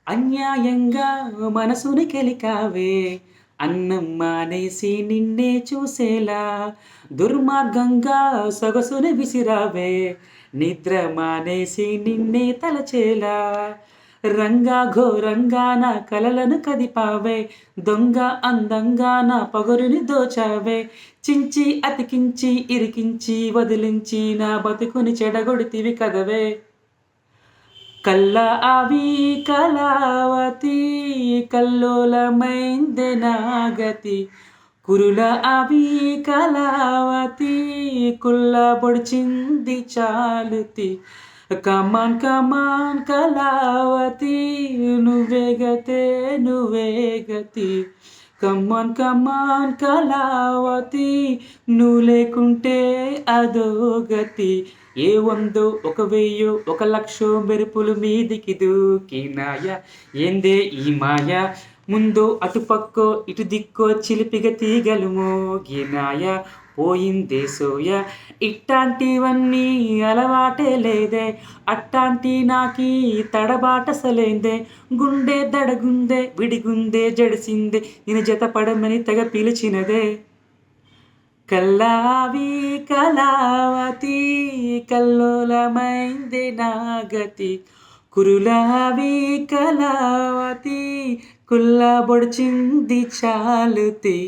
అన్యాయంగా మనసుని కెలికావే, అన్నం మానేసి నిన్నే చూసేలా, దుర్మార్గంగా సొగసుని విసిరావే, నిద్ర మానేసి నిన్నే తలచేలా. రంగా ఘోరంగా నా కలలను కదిపావే, దొంగ అందంగా నా పొగరుని దోచావే, చించి అతికించి ఇరికించి వదిలించి నా బతుకుని చెడగొడితివి కదవే. కళ్ళ ఆవి కళావతి, కల్లోలమైందే నా గతి, కురుల ఆవి కళావతి, కుల్ల పొడిచింది చాలుతి. కమాన్ కమాన్ కళావతి, నువ్వే గతే నువ్వే గతి. కమాన్ కమాన్ కళావతి, నువ్వు లేకుంటే అదో గతి. ఏ వందో ఒక వెయ్యో ఒక లక్షో మెరుపులు మీదికి దూకినాయా, ఏందే ఈ మాయ. ముందో అటుపక్కో ఇటు దిక్కో చిలిపిగ తీగలు మోగినాయా, పోయిందే సోయ. ఇట్టాంటివన్నీ అలవాటే లేదే, అట్టాంటి నాకీ తడబాటసలేందే. గుండె దడగుందే విడిగుందే జడిసిందే, నేను జతపడమని తెగ పిలిచినదే. కల్లావి కళావతి, కల్లోలమైందే నా గతి, కురులావి కళావతి, కుల్లబొడిచింది చాలుతి.